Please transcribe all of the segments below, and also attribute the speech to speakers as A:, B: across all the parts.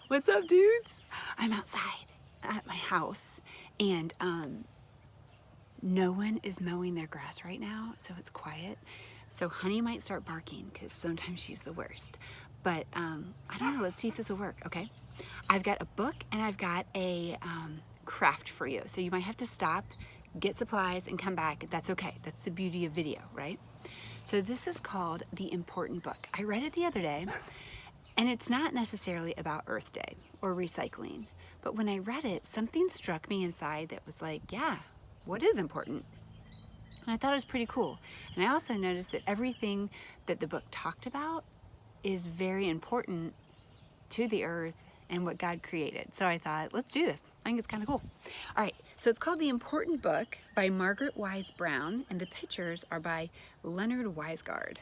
A: What's up, dudes? I'm outside at my house and no one is mowing their grass right now, so it's quiet. So Honey might start barking because sometimes she's the worst. But I don't know, let's see if this will work, okay? I've got a book and I've got a craft for you. So you might have to stop, get supplies, and come back. That's okay. That's the beauty of video, right? So this is called The Important Book. I read it the other day, and it's not necessarily about Earth Day or recycling. But when I read it, something struck me inside that was like, yeah, what is important? And I thought it was pretty cool. And I also noticed that everything that the book talked about is very important to the earth and what God created. So I thought, let's do this. I think it's kind of cool. All right, so it's called The Important Book by Margaret Wise Brown, and the pictures are by Leonard Weisgard.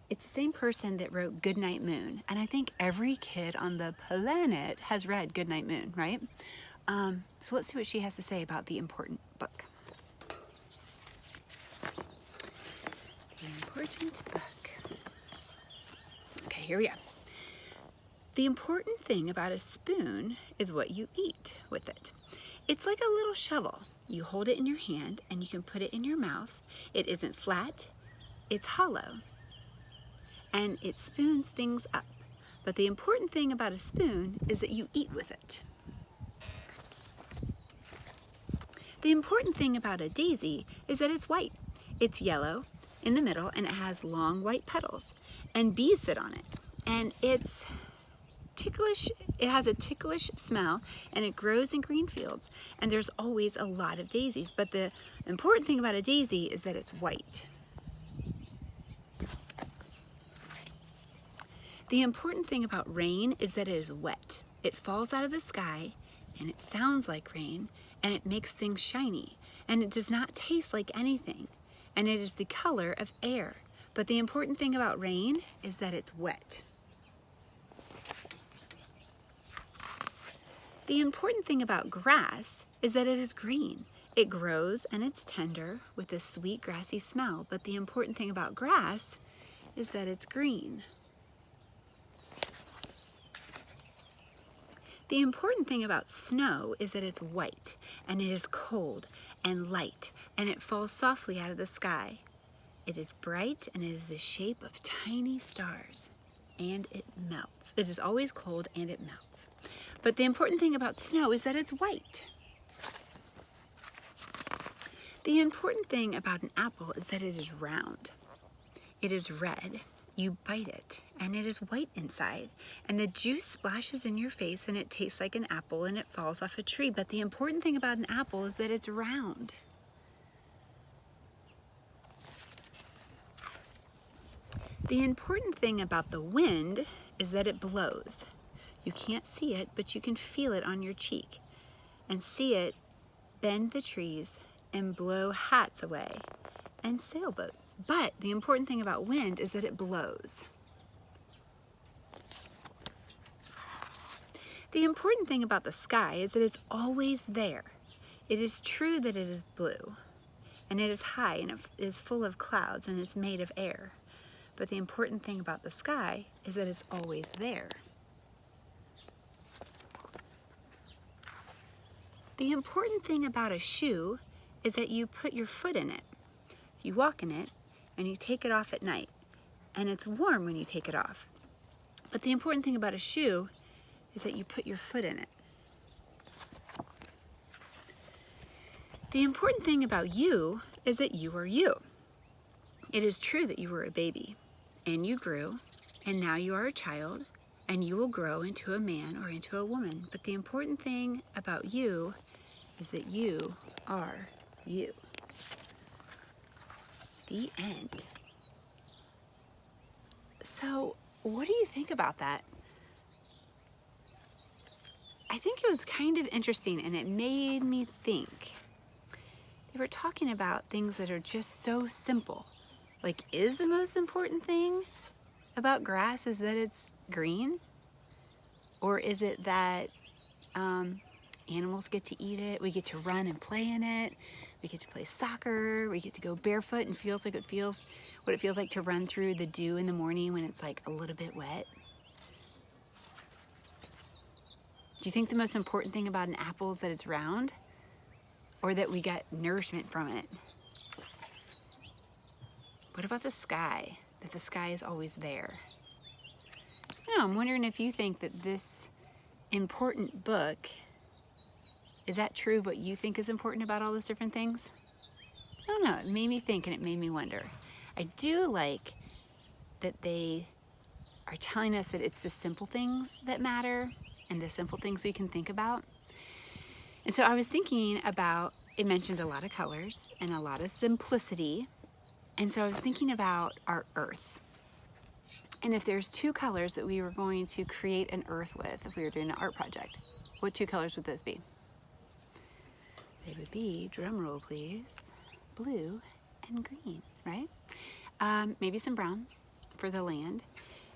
A: It's the same person that wrote Goodnight Moon, and I think every kid on the planet has read Goodnight Moon, right? So let's see what she has to say about The Important Book. The Important Book. Okay, here we go. The important thing about a spoon is what you eat with it. It's like a little shovel. You hold it in your hand and you can put it in your mouth. It isn't flat, it's hollow. And it spoons things up. But the important thing about a spoon is that you eat with it. The important thing about a daisy is that it's white. It's yellow in the middle and it has long white petals. And bees sit on it. And it's ticklish, it has a ticklish smell, and it grows in green fields. And there's always a lot of daisies. But the important thing about a daisy is that it's white. The important thing about rain is that it is wet. It falls out of the sky, and it sounds like rain, and it makes things shiny, and it does not taste like anything, and it is the color of air. But the important thing about rain is that it's wet. The important thing about grass is that it is green. It grows and it's tender with a sweet grassy smell, but the important thing about grass is that it's green. The important thing about snow is that it's white, and it is cold and light, and it falls softly out of the sky. It is bright, and it is the shape of tiny stars, and it melts. It is always cold, and it melts. But the important thing about snow is that it's white. The important thing about an apple is that it is round. It is red. You bite it, and it is white inside, and the juice splashes in your face, and it tastes like an apple, and it falls off a tree. But the important thing about an apple is that it's round. The important thing about the wind is that it blows. You can't see it, but you can feel it on your cheek and see it bend the trees and blow hats away and sailboats. But the important thing about wind is that it blows. The important thing about the sky is that it's always there. It is true that it is blue, and it is high, and it is full of clouds, and it's made of air. But the important thing about the sky is that it's always there. The important thing about a shoe is that you put your foot in it. You walk in it, and you take it off at night, and it's warm when you take it off. But the important thing about a shoe is that you put your foot in it. The important thing about you is that you are you. It is true that you were a baby, and you grew, and now you are a child, and you will grow into a man or into a woman. But the important thing about you is that you are you. The end. So, what do you think about that? I think it was kind of interesting, and it made me think. They were talking about things that are just so simple. Like, is the most important thing about grass is that it's green? Or is it that animals get to eat it, we get to run and play in it, we get to play soccer, we get to go barefoot and feels like what it feels like to run through the dew in the morning when it's like a little bit wet? you think the most important thing about an apple is that it's round? Or that we get nourishment from it? What about the sky? That the sky is always there? No, I'm wondering if you think that this important book, is that true of what you think is important about all those different things? I don't know, it made me think and it made me wonder. I do like that they are telling us that it's the simple things that matter and the simple things we can think about. And so I was thinking about, it mentioned a lot of colors and a lot of simplicity. And so I was thinking about our earth. And if there's two colors that we were going to create an earth with, if we were doing an art project, what two colors would those be? They would be, drum roll please, blue and green, right? Maybe some brown for the land.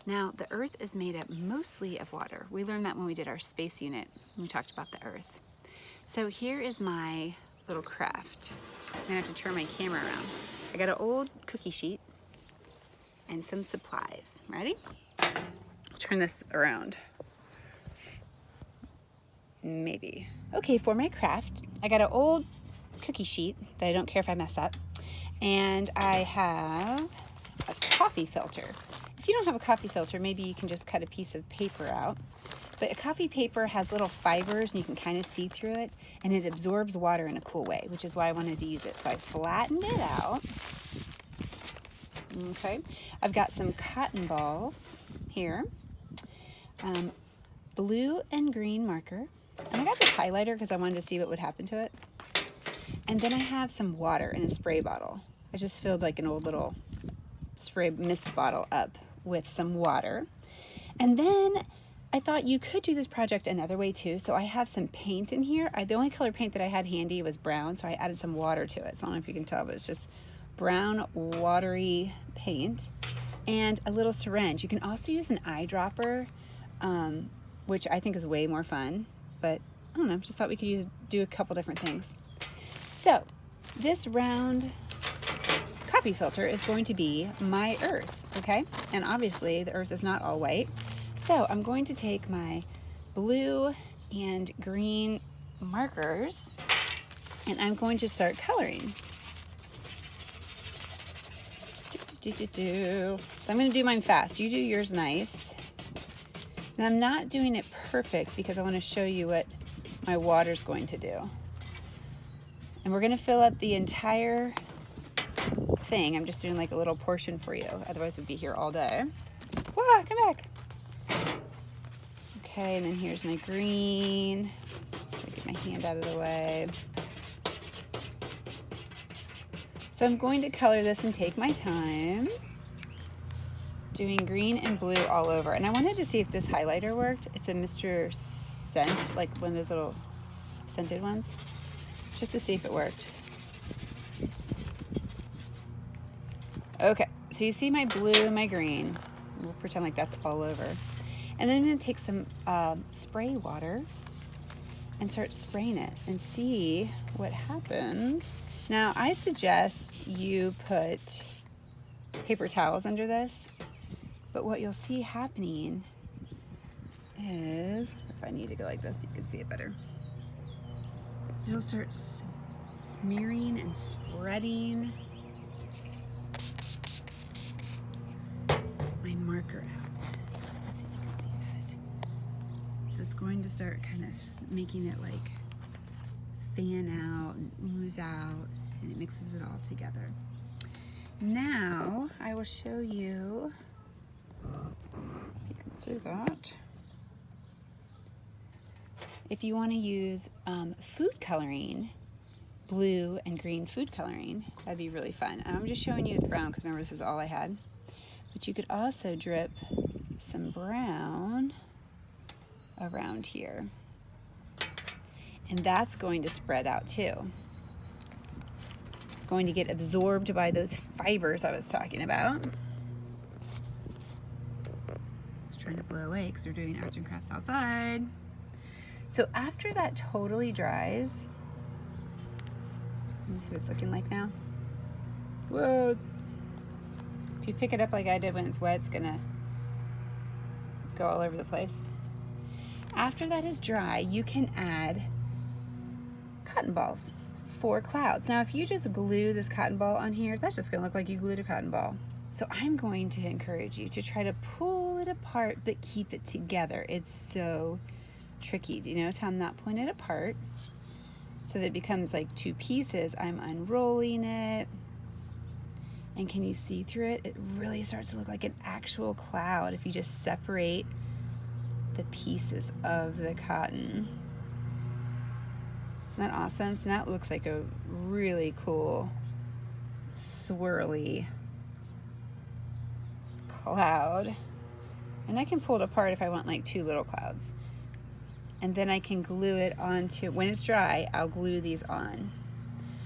A: Now, the earth is made up mostly of water. We learned that when we did our space unit, when we talked about the earth. So here is my little craft. I'm gonna have to turn my camera around. I got an old cookie sheet and some supplies. Ready? Turn this around. Maybe. Okay, for my craft, I got an old cookie sheet that I don't care if I mess up. And I have a coffee filter. If you don't have a coffee filter, maybe you can just cut a piece of paper out. But a coffee paper has little fibers and you can kind of see through it, and it absorbs water in a cool way, which is why I wanted to use it. So I flattened it out. Okay, I've got some cotton balls here, blue and green marker, and I got this highlighter because I wanted to see what would happen to it. And then I have some water in a spray bottle. I just filled like an old little spray mist bottle up with some water. And then I thought you could do this project another way too. So I have some paint in here. The only color paint that I had handy was brown, so I added some water to it. So I don't know if you can tell, but it's just brown watery paint and a little syringe. You can also use an eyedropper, which I think is way more fun, but I don't know, just thought we could do a couple different things. So this round coffee filter is going to be my earth, okay? And obviously the earth is not all white. So I'm going to take my blue and green markers and I'm going to start coloring. So I'm going to do mine fast. You do yours nice. And I'm not doing it perfect because I want to show you what my water's going to do. And we're going to fill up the entire thing. I'm just doing like a little portion for you. Otherwise we'd be here all day. Wah, come back. Okay, and then here's my green. Get my hand out of the way. So I'm going to color this and take my time. Doing green and blue all over. And I wanted to see if this highlighter worked. It's a Mr. Scent, like one of those little scented ones. Just to see if it worked. Okay, so you see my blue and my green. We'll pretend like that's all over. And then I'm going to take some spray water and start spraying it and see what happens. Now, I suggest you put paper towels under this, but what you'll see happening is, if I need to go like this, you can see it better. It'll start smearing and spreading my marker out. Let's see if you can see that. So it's going to start kind of making it like fan out and ooze out, and it mixes it all together. Now I will show you, you can see that. If you want to use food coloring, blue and green food coloring, that'd be really fun. And I'm just showing you with brown because remember this is all I had. But you could also drip some brown around here. And that's going to spread out too. It's going to get absorbed by those fibers I was talking about. It's trying to blow away because we're doing arts and crafts outside. So after that totally dries, let me see what it's looking like now. Whoa, if you pick it up like I did when it's wet, it's gonna go all over the place. After that is dry, you can add cotton balls for clouds. Now, if you just glue this cotton ball on here, that's just gonna look like you glued a cotton ball. So I'm going to encourage you to try to pull it apart, but keep it together. It's so tricky. Do you notice how I'm not pulling it apart so that it becomes like two pieces? I'm unrolling it. And can you see through it? It really starts to look like an actual cloud if you just separate the pieces of the cotton. Isn't that awesome? So now it looks like a really cool, swirly cloud. And I can pull it apart if I want like two little clouds. And then I can glue it onto, when it's dry, I'll glue these on.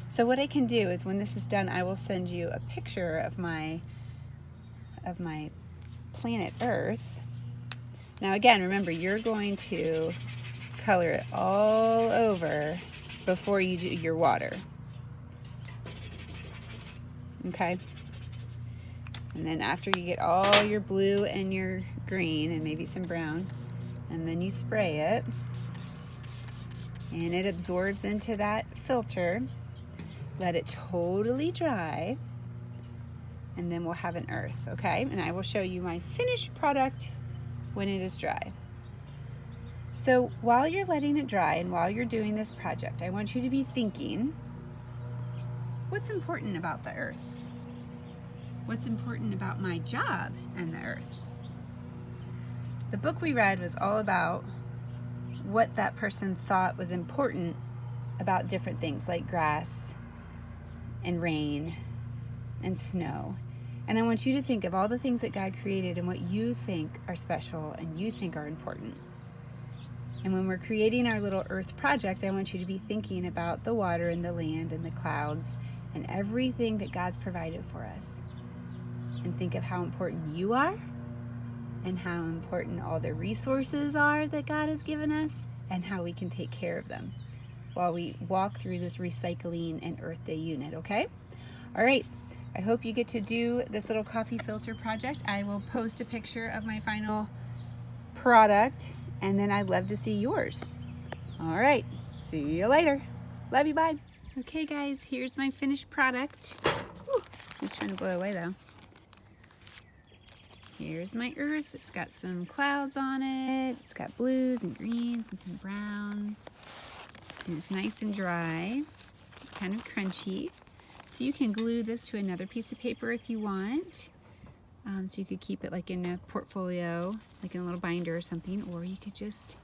A: So what I can do is when this is done, I will send you a picture of my planet Earth. Now again, remember, you're going to color it all over before you do your water. Okay? And then after you get all your blue and your green and maybe some brown, and then you spray it, and it absorbs into that filter. Let it totally dry, and then we'll have an earth, okay? And I will show you my finished product when it is dry. So while you're letting it dry and while you're doing this project, I want you to be thinking, what's important about the earth? What's important about my job and the earth? The book we read was all about what that person thought was important about different things like grass and rain and snow. And I want you to think of all the things that God created and what you think are special and you think are important. And when we're creating our little earth project, I want you to be thinking about the water and the land and the clouds and everything that God's provided for us. And think of how important you are and how important all the resources are that God has given us and how we can take care of them while we walk through this recycling and Earth Day unit, okay? All right, I hope you get to do this little coffee filter project. I will post a picture of my final product, and then I'd love to see yours. All right, see you later. Love you, bye. Okay guys, here's my finished product. Whew, just trying to blow away though. Here's my earth. It's got some clouds on it. It's got blues and greens and some browns. And it's nice and dry, kind of crunchy. So you can glue this to another piece of paper if you want. So you could keep it like in a portfolio, like in a little binder or something, or you could just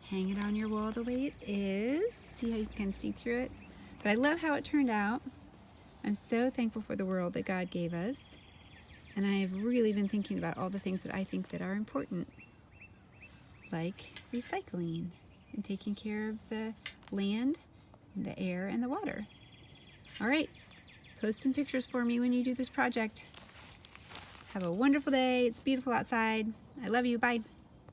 A: hang it on your wall the way it is. See how you can kind of see through it? But I love how it turned out. I'm so thankful for the world that God gave us. And I have really been thinking about all the things that I think that are important, like recycling and taking care of the land, and the air, and the water. All right, post some pictures for me when you do this project. Have a wonderful day. It's beautiful outside. I love you. Bye.